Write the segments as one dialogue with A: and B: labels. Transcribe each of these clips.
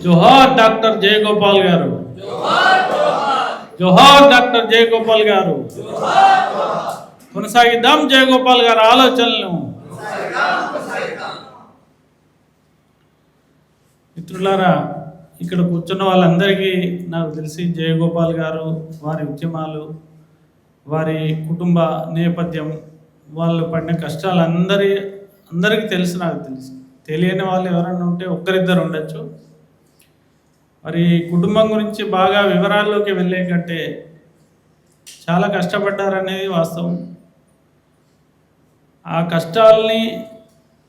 A: జోహార్ doctor Jayagopal గారు, జోహార్ doctor Jayagopal గారు. కొనసాగిద్దాం జయగోపాల్ గారి ఆలోచనలను. మిత్రులారా, ఇక్కడ కూర్చున్న వాళ్ళందరికీ నాకు తెలిసి జయగోపాల్ గారు, వారి ఉద్యమాలు, వారి కుటుంబ నేపథ్యం, వాళ్ళు పడిన కష్టాలు అందరికీ తెలుసు. నాకు తెలుసు. తెలియని వాళ్ళు ఎవరైనా ఉంటే ఒక్కరిద్దరు ఉండొచ్చు. మరి కుటుంబం గురించి బాగా వివరాల్లోకి వెళ్ళే కంటే చాలా కష్టపడ్డారనేది వాస్తవం. ఆ కష్టాలని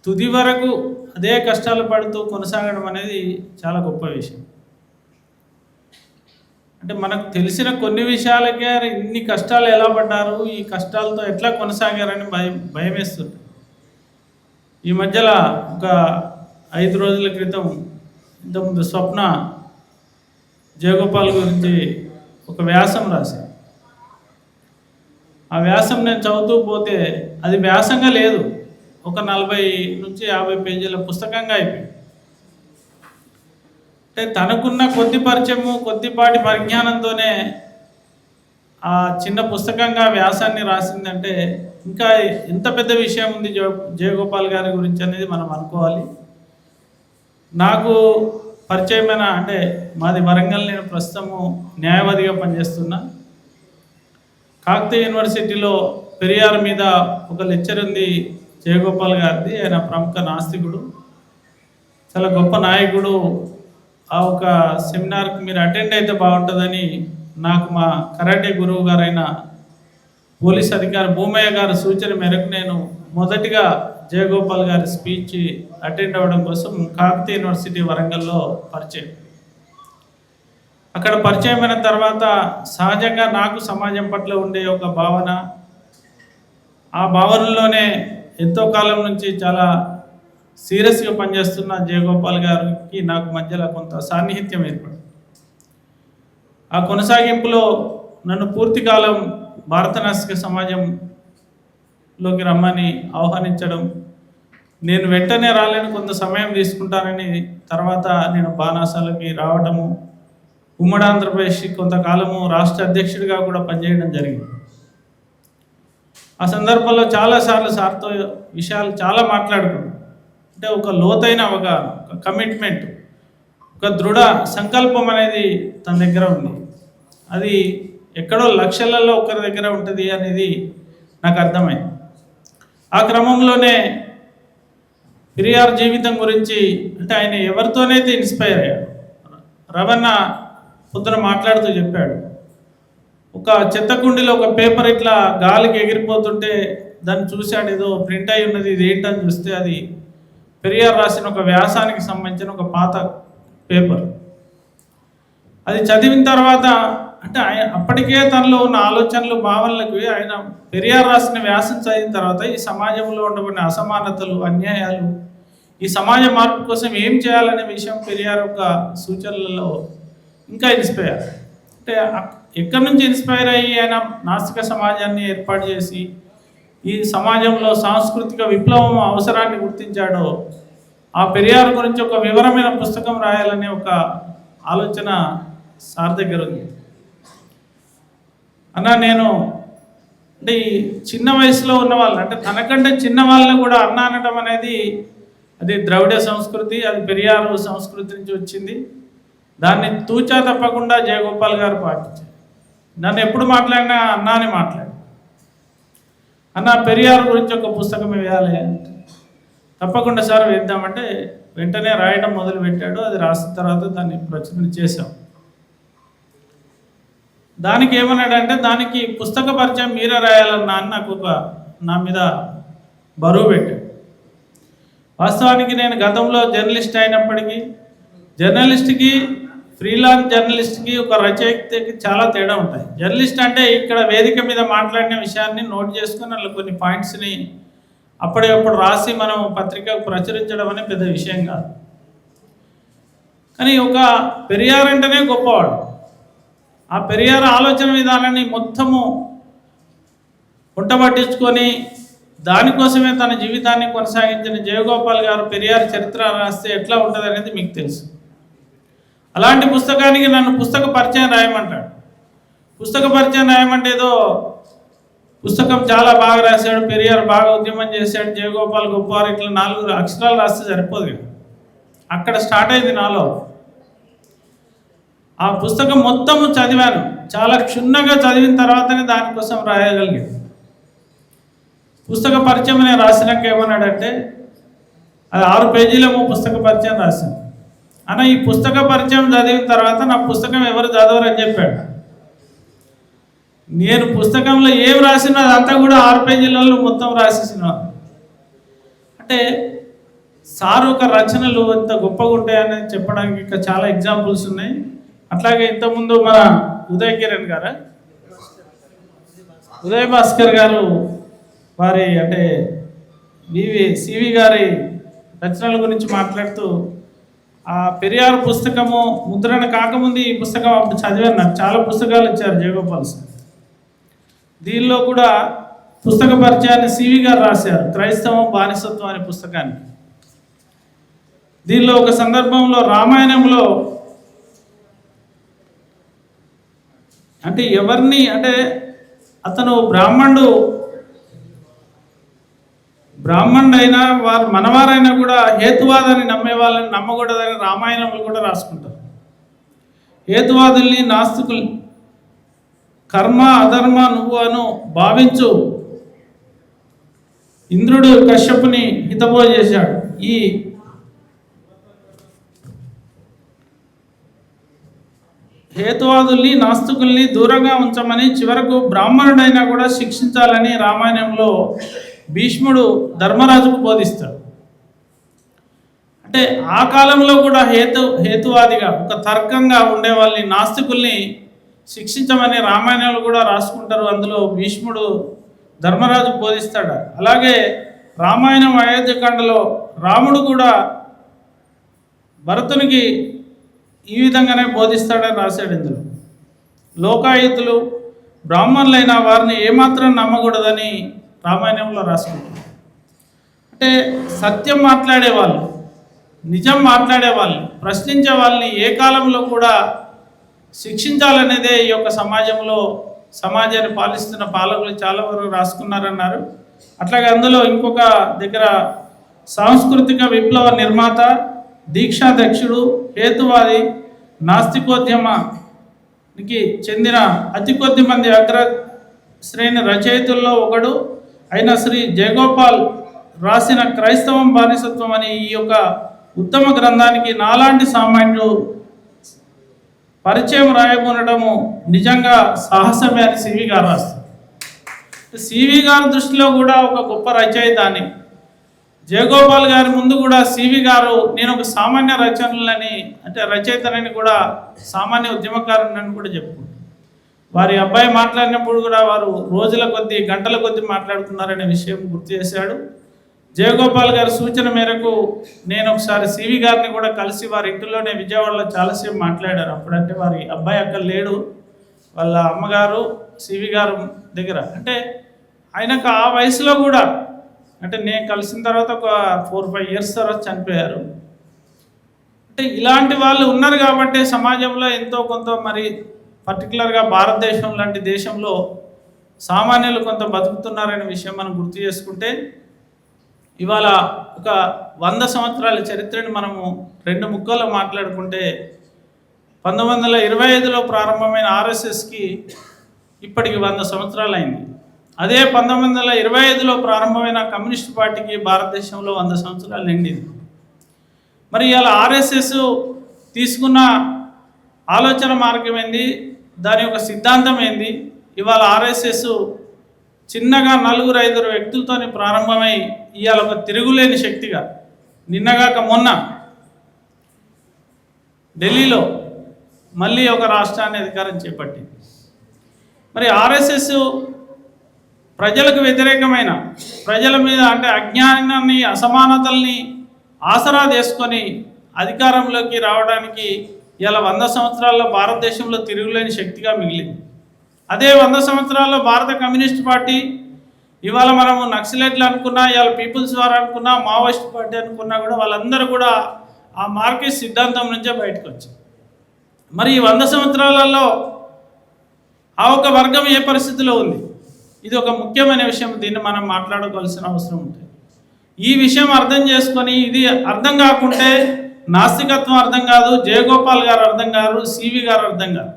A: తుది వరకు అదే కష్టాలు పడుతూ కొనసాగడం అనేది చాలా గొప్ప విషయం. అంటే మనకు తెలిసిన కొన్ని విషయాలకే ఇన్ని కష్టాలు ఎలా పడ్డారు, ఈ కష్టాలతో ఎట్లా కొనసాగారని భయం వేస్తుంది. ఈ మధ్యలో ఒక 5 రోజుల క్రితం ఇంతకుముందు స్వప్న జయగోపాల్ గురించి ఒక వ్యాసం రాశాను. ఆ వ్యాసం నేను చదువుతూ పోతే అది వ్యాసంగా లేదు, ఒక 40 నుంచి 50 పేజీల పుస్తకంగా అయిపోయింది. అంటే తనకున్న కొద్ది పరిచయము, కొద్దిపాటి పరిజ్ఞానంతోనే ఆ చిన్న పుస్తకంగా వ్యాసాన్ని రాసిందంటే ఇంకా ఎంత పెద్ద విషయం ఉంది జయగోపాల్ గారి గురించి అనేది మనం అనుకోవాలి. నాకు పరిచయమైన, అంటే మాది వరంగల్, నేను ప్రస్తుతము న్యాయవాదిగా పనిచేస్తున్నా. కాకతీయ యూనివర్సిటీలో పెరియార్ మీద ఒక లెక్చర్ ఉంది జయగోపాల్ గారిది. ఆయన ప్రముఖ నాస్తికుడు, చాలా గొప్ప నాయకుడు. ఆ ఒక సెమినార్కి మీరు అటెండ్ అయితే బాగుంటుందని నాకు మా కరాటే గురువు గారైన పోలీస్ అధికారి భూమయ్య గారి సూచన మేరకు నేను మొదటిగా జయగోపాల్ గారి స్పీచ్ అటెండ్ అవ్వడం కోసం కాకతీయ యూనివర్సిటీ వరంగల్లో పరిచయం. అక్కడ పరిచయమైన తర్వాత సహజంగా నాకు సమాజం పట్ల ఉండే ఒక భావన, ఆ భావనలోనే ఎంతో కాలం నుంచి చాలా సీరియస్గా పనిచేస్తున్న జయగోపాల్ గారికి నాకు మధ్యలో కొంత సాన్నిహిత్యం ఏర్పడింది. ఆ కొనసాగింపులో నన్ను పూర్తికాలం భారత నాస్తిక సమాజంలోకి రమ్మని ఆహ్వానించడం, నేను వెంటనే రాలేని, కొంత సమయం తీసుకుంటానని తర్వాత నేను బాణాసాలకి రావడము, ఉమ్మడి ఆంధ్రప్రదేశ్ కొంతకాలము రాష్ట్ర అధ్యక్షుడిగా కూడా పనిచేయడం జరిగింది. ఆ సందర్భంలో చాలాసార్లు సార్తో విషయాలు చాలా మాట్లాడుకున్నాం. అంటే ఒక లోతైన అవగాహన, ఒక కమిట్మెంట్, ఒక దృఢ సంకల్పం అనేది తన దగ్గర ఉంది. అది ఎక్కడో లక్షలలో ఒకరి దగ్గర ఉంటుంది అనేది నాకు అర్థమైంది. ఆ క్రమంలోనే పెరియార్ జీవితం గురించి, అంటే ఆయన ఎవరితోనైతే ఇన్స్పైర్ అయ్యాడు, రవణ పొద్దున మాట్లాడుతూ చెప్పాడు, ఒక చెత్తకుండిలో ఒక పేపర్ ఇట్లా గాలికి ఎగిరిపోతుంటే దాన్ని చూశాడు, ఏదో ప్రింట్ అయి ఉన్నది, ఇది ఏంటని చూస్తే అది పెరియార్ రాసిన ఒక వ్యాసానికి సంబంధించిన ఒక పాత పేపర్. అది చదివిన తర్వాత, అంటే ఆయన అప్పటికే తనలో ఉన్న ఆలోచనలు, భావనలకు ఆయన పెరియార్ రాసిన వ్యాసం చదివిన తర్వాత ఈ సమాజంలో ఉండబడిన అసమానతలు, అన్యాయాలు, ఈ సమాజ మార్పు కోసం ఏం చేయాలనే విషయం పెరియార్ యొక్క సూచనలలో ఇంకా ఇన్స్పైర్. అంటే ఎక్కడి నుంచి ఇన్స్పైర్ అయ్యి ఆయన నాస్తిక సమాజాన్ని ఏర్పాటు చేసి ఈ సమాజంలో సాంస్కృతిక విప్లవం అవసరాన్ని గుర్తించాడో, ఆ పెరియార్ గురించి ఒక వివరమైన పుస్తకం రాయాలనే ఒక ఆలోచన సార్ దగ్గర ఉంది. అన్న, నేను అంటే ఈ చిన్న వయసులో ఉన్న వాళ్ళని, అంటే తనకంటే చిన్న వాళ్ళని కూడా అన్న అనడం అనేది అది ద్రవిడ సంస్కృతి, అది పెరియార్ సంస్కృతి నుంచి వచ్చింది. దాన్ని తూచా తప్పకుండా జయగోపాల్ గారు పాటించారు. నన్ను ఎప్పుడు మాట్లాడినా అన్న అని మాట్లాడు, అన్న పెరియార్ గురించి ఒక పుస్తకం వేయాలి అంటే, తప్పకుండా సార్ వేద్దామంటే వెంటనే రాయడం మొదలుపెట్టాడు. అది రాసిన తర్వాత దాన్ని ప్రచురణ చేశాం. దానికి ఏమన్నాడంటే, దానికి పుస్తక పరిచయం మీరే రాయాలన్న నాకు నా మీద బరువు పెట్టాడు. వాస్తవానికి నేను గతంలో జర్నలిస్ట్ అయినప్పటికీ, జర్నలిస్ట్కి ఫ్రీలాన్స్ జర్నలిస్ట్కి ఒక రచయితకి చాలా తేడా ఉంటాయి. జర్నలిస్ట్ అంటే ఇక్కడ వేదిక మీద మాట్లాడిన విషయాన్ని నోట్ చేసుకుని అందులో కొన్ని పాయింట్స్ని అప్పటికప్పుడు రాసి మనం పత్రికకు ప్రచురించడం అనే పెద్ద విషయం కాదు. కానీ ఒక పెరియార్ అంటేనే గొప్పవాడు. ఆ పెరియార్ ఆలోచన విధానాన్ని మొత్తము పుట్టబట్టించుకొని దానికోసమే తన జీవితాన్ని కొనసాగించిన జయగోపాల్ గారు పెరియార్ చరిత్ర రాస్తే ఎట్లా ఉంటుంది అనేది మీకు తెలుసు. అలాంటి పుస్తకానికి నన్ను పుస్తక పరిచయం రాయమంటాడు. పుస్తక పరిచయం రాయమంటే ఏదో పుస్తకం చాలా బాగా రాశాడు, పెరియార్ బాగా ఉద్యమం చేశాడు, జయగోపాల్ గొప్పవారు, ఇట్లా 4 అక్షరాలు రాస్తే సరిపోదు కదా. అక్కడ స్టార్ట్ అయింది నాలో. ఆ పుస్తకం మొత్తం చదివాను. చాలా క్షుణ్ణంగా చదివిన తర్వాతనే దానికోసం రాయగలిగాను. పుస్తక పరిచయం నేను రాసినాక ఏమన్నాడంటే, అది 6 పేజీలేమో పుస్తక పరిచయం రాశాను. అన్న ఈ పుస్తక పరిచయం చదివిన తర్వాత నా పుస్తకం ఎవరు చదవరని చెప్పాడు. నేను పుస్తకంలో ఏం రాసినా అదంతా కూడా 6 పేజీలలో మొత్తం రాసేసిన. అంటే సార్ ఒక రచనలు ఎంత గొప్పగా ఉంటాయని చెప్పడానికి ఇంకా చాలా ఎగ్జాంపుల్స్ ఉన్నాయి. అట్లాగే ఇంతకుముందు మన ఉదయ్ కిరణ్ గారు, ఉదయ్ భాస్కర్ గారు వారి అంటే సివి గారి రచనల గురించి మాట్లాడుతూ ఆ పెరియార్ పుస్తకము ముద్రణ కాకముందు ఈ పుస్తకం అప్పుడు చదివాను. నాకు చాలా పుస్తకాలు ఇచ్చారు జయగోపాల్ సార్. దీనిలో కూడా పుస్తక పరిచయాన్ని సివి గారు రాశారు, క్రైస్తవం బానిసత్వం అనే పుస్తకాన్ని. దీనిలో ఒక సందర్భంలో రామాయణంలో అంటే ఎవరిని అంటే అతను బ్రాహ్మణుడైనా వారు మనవారైనా కూడా హేతువాదాన్ని నమ్మే వాళ్ళని నమ్మకూడదని రామాయణంలో కూడా రాసుకుంటారు. హేతువాదుల్ని నాస్తికుల్ని కర్మ అధర్మ నువ్వు అను భావించు ఇంద్రుడు కశ్యపుని హితబోధ చేశాడు. ఈ హేతువాదుల్ని నాస్తికుల్ని దూరంగా ఉంచమని చివరకు బ్రాహ్మణుడైనా కూడా శిక్షించాలని రామాయణంలో భీష్ముడు ధర్మరాజుకు బోధిస్తాడు. అంటే ఆ కాలంలో కూడా హేతువాదిగా ఒక తర్కంగా ఉండే వాళ్ళని నాస్తికుల్ని శిక్షించమని రామాయణంలో కూడా రాసుకుంటారు. అందులో భీష్ముడు ధర్మరాజు బోధిస్తాడు. అలాగే రామాయణం అయోధ్యకాండలో రాముడు కూడా భరతునికి ఈ విధంగానే బోధిస్తాడని రాశాడు. ఇందులో లోకాయుతులు బ్రాహ్మణులైన వారిని ఏమాత్రం నమ్మకూడదని రామాయణంలో రాసుకుంటారు. అంటే సత్యం మాట్లాడేవాళ్ళు, నిజం మాట్లాడేవాళ్ళు, ప్రశ్నించే వాళ్ళని ఏ కాలంలో కూడా శిక్షించాలనేదే ఈ యొక్క సమాజాన్ని పాలిస్తున్న పాలకులు చాలా వరకు రాసుకున్నారన్నారు. అట్లాగే అందులో ఇంకొక దగ్గర సాంస్కృతిక విప్లవ నిర్మాత, దీక్షాధ్యక్షుడు, హేతువాది, నాస్తికోద్యమానికి చెందిన అతి కొద్ది మంది అగ్రశ్రేణి రచయితల్లో ఒకడు అయిన శ్రీ జయగోపాల్ రాసిన క్రైస్తవం బానిసత్వం అని ఈ యొక్క ఉత్తమ గ్రంథానికి నాలాంటి సామాన్యులు పరిచయం రాయబోనడము నిజంగా సాహసమే అని సివి గారు రాస్తారు. సివి గారి దృష్టిలో కూడా ఒక గొప్ప రచయిత అని. జయగోపాల్ గారి ముందు కూడా సివి గారు నేను ఒక సామాన్య రచయితనని కూడా సామాన్య ఉద్యమకారుని కూడా చెప్పుకుంటారు. వారి అబ్బాయి మాట్లాడినప్పుడు కూడా వారు రోజుల కొద్దీ గంటల కొద్దీ మాట్లాడుకున్నారనే విషయం గుర్తు చేశాడు. జయగోపాల్ గారి సూచన మేరకు నేను ఒకసారి సివి గారిని కూడా కలిసి వారి ఇంటిలోనే విజయవాడలో చాలాసేపు మాట్లాడారు. అప్పుడంటే వారి అబ్బాయి అక్కడ లేడు, వాళ్ళ అమ్మగారు సివి గారు దగ్గర. అంటే ఆయనకు ఆ వయసులో కూడా అంటే నేను కలిసిన తర్వాత ఒక 4-5 ఇయర్స్ తర్వాత చనిపోయారు. అంటే ఇలాంటి వాళ్ళు ఉన్నారు కాబట్టి సమాజంలో ఎంతో కొంత మరి పర్టికులర్గా భారతదేశం లాంటి దేశంలో సామాన్యులు కొంత బతుకుతున్నారనే విషయం మనం గుర్తు చేసుకుంటే ఇవాళ ఒక 100 సంవత్సరాల చరిత్రని మనము 2 ముక్కల్లో మాట్లాడుకుంటే 1925లో ప్రారంభమైన ఆర్ఎస్ఎస్కి ఇప్పటికి 100 సంవత్సరాలు అయింది. అదే 1925లో ప్రారంభమైన కమ్యూనిస్ట్ పార్టీకి భారతదేశంలో 100 సంవత్సరాలు నిండింది. మరి ఇలా ఆర్ఎస్ఎస్ తీసుకున్న ఆలోచన మార్గం ఏంది, దాని యొక్క సిద్ధాంతం ఏంది? ఇవాళ ఆర్ఎస్ఎస్ చిన్నగా 4-5 వ్యక్తులతో ప్రారంభమై ఇవాళ ఒక తిరుగులేని శక్తిగా నిన్నగాక మొన్న ఢిల్లీలో మళ్ళీ ఒక రాష్ట్రాన్ని అధికారం చేపట్టింది. మరి ఆర్ఎస్ఎస్ ప్రజలకు వ్యతిరేకమైన ప్రజల మీద అంటే అజ్ఞానాన్ని అసమానతల్ని ఆసరా చేసుకొని అధికారంలోకి రావడానికి ఇలా 100 సంవత్సరాల్లో భారతదేశంలో తిరుగులేని శక్తిగా మిగిలింది. అదే 100 సంవత్సరాల్లో భారత కమ్యూనిస్ట్ పార్టీ ఇవాళ మనము నక్సలైట్లు అనుకున్నా, ఇవాళ పీపుల్స్ వార్ అనుకున్నా, మావోయిస్ట్ పార్టీ అనుకున్నా కూడా వాళ్ళందరూ కూడా ఆ మార్కెట్ సిద్ధాంతం నుంచే బయటకు వచ్చారు. మరి ఈ 100 సంవత్సరాలలో ఆ ఒక వర్గం ఏ పరిస్థితిలో ఉంది? ఇది ఒక ముఖ్యమైన విషయం. దీన్ని మనం మాట్లాడుకోవాల్సిన అవసరం ఉంటుంది. ఈ విషయం అర్థం చేసుకొని, ఇది అర్థం కాకుంటే నాస్తికత్వం అర్థం కాదు, జయగోపాల్ గారు అర్థం కాదు, సివి గారు అర్థం కాదు.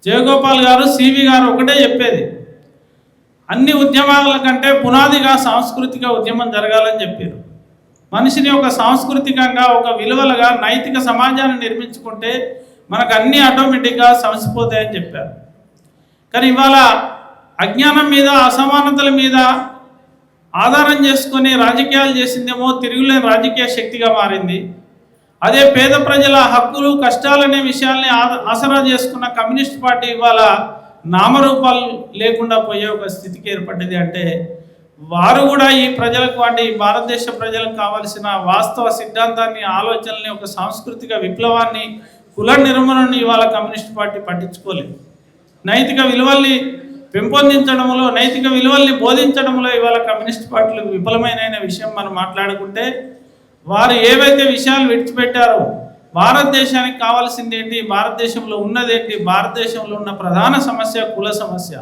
A: జయగోపాల్ గారు, సివి గారు ఒకటే చెప్పేది, అన్ని ఉద్యమాల కంటే పునాదిగా సాంస్కృతిక ఉద్యమం జరగాలని చెప్పారు. మనిషిని ఒక సాంస్కృతికంగా, ఒక విలువలుగా, నైతిక సమాజాన్ని నిర్మించుకుంటే మనకు అన్నీ ఆటోమేటిక్గా సమసిపోతాయని చెప్పారు. కానీ ఇవాళ అజ్ఞానం మీద, అసమానతల మీద ఆధారం చేసుకొని రాజకీయాలు చేసిందేమో తిరుగులేని రాజకీయ శక్తిగా మారింది. అదే పేద ప్రజల హక్కులు, కష్టాలనే విషయాల్ని ఆసరా చేసుకున్న కమ్యూనిస్ట్ పార్టీ ఇవాళ నామరూపాలు లేకుండా పోయే ఒక స్థితికి ఏర్పడ్డది. అంటే వారు కూడా ఈ ప్రజలకు, అంటే ఈ భారతదేశ ప్రజలకు కావాల్సిన వాస్తవ సిద్ధాంతాన్ని, ఆలోచనల్ని, ఒక సాంస్కృతిక విప్లవాన్ని, కుల నిర్మూలనని ఇవాళ కమ్యూనిస్ట్ పార్టీ పట్టించుకోలేదు. నైతిక విలువల్ని పెంపొందించడంలో, నైతిక విలువల్ని బోధించడంలో ఇవాళ కమ్యూనిస్ట్ పార్టీలకు విఫలమైన విషయం మనం మాట్లాడుకుంటే, వారు ఏవైతే విషయాలు విడిచిపెట్టారో, భారతదేశానికి కావాల్సింది ఏంటి, భారతదేశంలో ఉన్నదేంటి, భారతదేశంలో ఉన్న ప్రధాన సమస్య కుల సమస్య.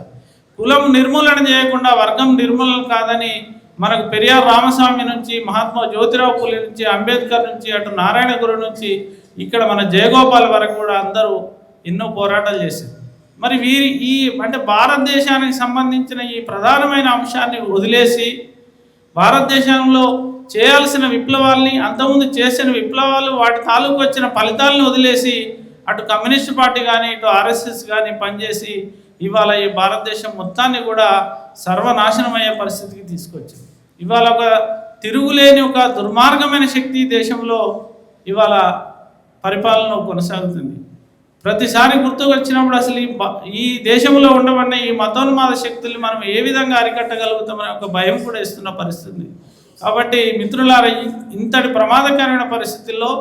A: కులం నిర్మూలన చేయకుండా వర్గం నిర్మూలన కాదని మనకు పెరియార్ రామస్వామి నుంచి, మహాత్మా జ్యోతిరావు పూలే నుంచి, అంబేద్కర్ నుంచి, అటు నారాయణ గురు నుంచి, ఇక్కడ మన జయగోపాల్ వరకు కూడా అందరూ ఎన్నో పోరాటాలు చేశారు. మరి ఈ అంటే భారతదేశానికి సంబంధించిన ఈ ప్రధానమైన అంశాన్ని వదిలేసి, భారతదేశంలో చేయాల్సిన విప్లవాల్ని, అంతకుముందు చేసిన విప్లవాలు, వాటి తాలూకు వచ్చిన ఫలితాలను వదిలేసి అటు కమ్యూనిస్ట్ పార్టీ కానీ, ఇటు ఆర్ఎస్ఎస్ కానీ పనిచేసి ఇవాళ ఈ భారతదేశం మొత్తాన్ని కూడా సర్వనాశనమయ్యే పరిస్థితికి తీసుకొచ్చింది. ఇవాళ ఒక తిరుగులేని ఒక దుర్మార్గమైన శక్తి దేశంలో ఇవాళ పరిపాలన కొనసాగుతుంది. ప్రతిసారి గుర్తుకొచ్చినప్పుడు అసలు ఈ దేశంలో ఉండబడిన ఈ మతోన్మాద శక్తుల్ని మనం ఏ విధంగా అరికట్టగలుగుతామనే ఒక భయం కూడా ఇస్తున్న పరిస్థితి. కాబట్టి మిత్రులారా, ఇంతటి ప్రమాదకరమైన పరిస్థితుల్లో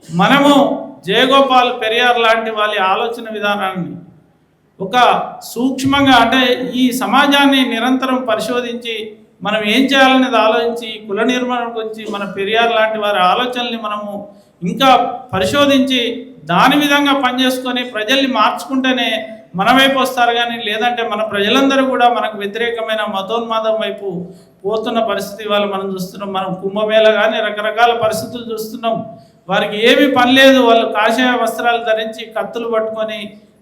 A: మనము జయగోపాల్, పెరియార్ లాంటి వాళ్ళ ఆలోచన విధానాన్ని ఒక సూక్ష్మంగా, అంటే ఈ సమాజాన్ని నిరంతరం పరిశోధించి మనం ఏం చేయాలనేది ఆలోచించి, కుల నిర్మాణం గురించి మన పెరియార్ లాంటి వారి ఆలోచనల్ని మనము ఇంకా పరిశోధించి దాని విధంగా పనిచేసుకొని ప్రజల్ని మార్చుకుంటేనే మన వైపు వస్తారు. కానీ లేదంటే మన ప్రజలందరూ కూడా మనకు వ్యతిరేకమైన మతోన్మాదం వైపు పోతున్న పరిస్థితి ఇవాళ మనం చూస్తున్నాం. మనం కుంభమేళ కానీ రకరకాల పరిస్థితులు చూస్తున్నాం. వారికి ఏమీ పని లేదు, వాళ్ళు కాషాయ వస్త్రాలు ధరించి కత్తులు పట్టుకొని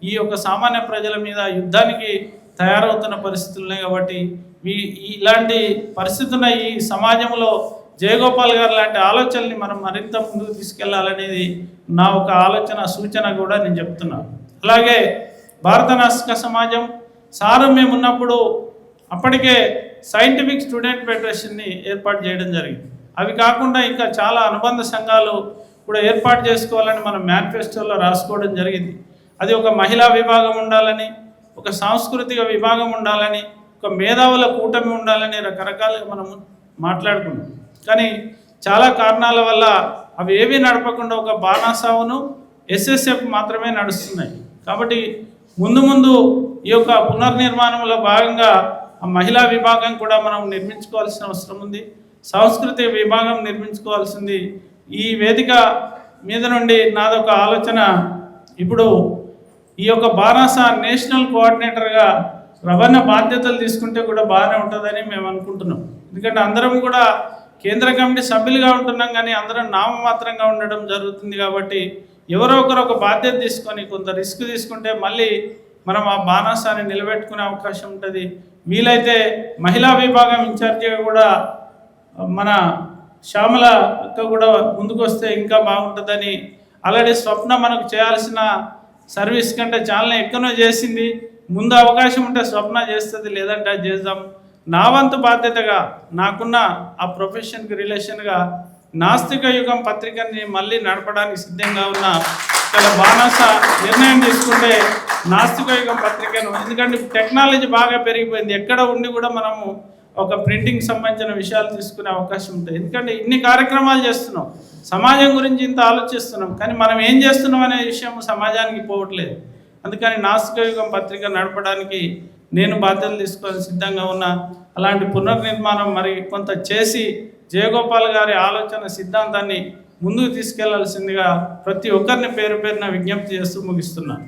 A: ఈ యొక్క సామాన్య ప్రజల మీద యుద్ధానికి తయారవుతున్న పరిస్థితులు ఉన్నాయి. కాబట్టి ఇలాంటి పరిస్థితున్న ఈ సమాజంలో జయగోపాల్ గారు లాంటి ఆలోచనల్ని మనం మరింత ముందుకు తీసుకెళ్లాలనేది నా ఒక ఆలోచన, సూచన కూడా నేను చెప్తున్నాను. అలాగే భారత నాస్తిక సమాజం సారు మేము ఉన్నప్పుడు అప్పటికే సైంటిఫిక్ స్టూడెంట్ ఫెడరేషన్ని ఏర్పాటు చేయడం జరిగింది. అవి కాకుండా ఇంకా చాలా అనుబంధ సంఘాలు కూడా ఏర్పాటు చేసుకోవాలని మనం మేనిఫెస్టోలో రాసుకోవడం జరిగింది. అది ఒక మహిళా విభాగం ఉండాలని, ఒక సాంస్కృతిక విభాగం ఉండాలని, ఒక మేధావుల కూటమి ఉండాలని రకరకాలుగా మనం మాట్లాడుకున్నాం. కానీ చాలా కారణాల వల్ల అవి ఏవి నడపకుండా ఒక బాణాసావును ఎస్ఎస్ఎఫ్ మాత్రమే నడుస్తున్నాయి. కాబట్టి ముందు ఈ యొక్క పునర్నిర్మాణంలో భాగంగా ఆ మహిళా విభాగం కూడా మనం నిర్మించుకోవాల్సిన అవసరం ఉంది. సాంస్కృతిక విభాగం నిర్మించుకోవాల్సింది. ఈ వేదిక మీద నుండి నాదొక ఆలోచన, ఇప్పుడు ఈ యొక్క బారాస నేషనల్ కోఆర్డినేటర్గా రవాణా బాధ్యతలు తీసుకుంటే కూడా బాగానే ఉంటుందని మేము అనుకుంటున్నాం. ఎందుకంటే అందరం కూడా కేంద్ర కమిటీ సభ్యులుగా ఉంటున్నాం, కానీ అందరం నామమాత్రంగా ఉండడం జరుగుతుంది. కాబట్టి ఎవరో ఒకరు ఒక బాధ్యత తీసుకొని కొంత రిస్క్ తీసుకుంటే మళ్ళీ మనం ఆ బాణాసాన్ని నిలబెట్టుకునే అవకాశం ఉంటుంది. వీలైతే మహిళా విభాగం ఇన్ఛార్జిగా కూడా మన శ్యామల అక్క కూడా ముందుకు వస్తే ఇంకా బాగుంటుందని. ఆల్రెడీ స్వప్న మనకు చేయాల్సిన సర్వీస్ కంటే చాలా ఎక్కువనో చేసింది. ముందు అవకాశం ఉంటే స్వప్న చేస్తుంది, లేదంటే అది చేద్దాం. నా వంతు బాధ్యతగా నాకున్న ఆ ప్రొఫెషన్కి రిలేషన్గా నాస్తిక యుగం పత్రికని మళ్ళీ నడపడానికి సిద్ధంగా ఉన్న ఇక్కడ బాణాస నిర్ణయం తీసుకుంటే నాస్తిక యుగం పత్రికను, ఎందుకంటే టెక్నాలజీ బాగా పెరిగిపోయింది, ఎక్కడ ఉండి కూడా మనము ఒక ప్రింటింగ్ సంబంధించిన విషయాలు తీసుకునే అవకాశం ఉంటుంది. ఎందుకంటే ఇన్ని కార్యక్రమాలు చేస్తున్నాం, సమాజం గురించి ఇంత ఆలోచిస్తున్నాం, కానీ మనం ఏం చేస్తున్నాం అనే విషయం సమాజానికి పోవట్లేదు. అందుకని నాస్తిక యుగం పత్రిక నడపడానికి నేను బాధ్యతలు తీసుకొని సిద్ధంగా ఉన్నా. అలాంటి పునర్నిర్మాణం మరి కొంత చేసి జయగోపాల్ గారి ఆలోచన సిద్ధాంతాన్ని ముందుకు తీసుకెళ్లాల్సిందిగా ప్రతి ఒక్కరిని పేరు పేరున విజ్ఞప్తి చేస్తూ ముగిస్తున్నాను.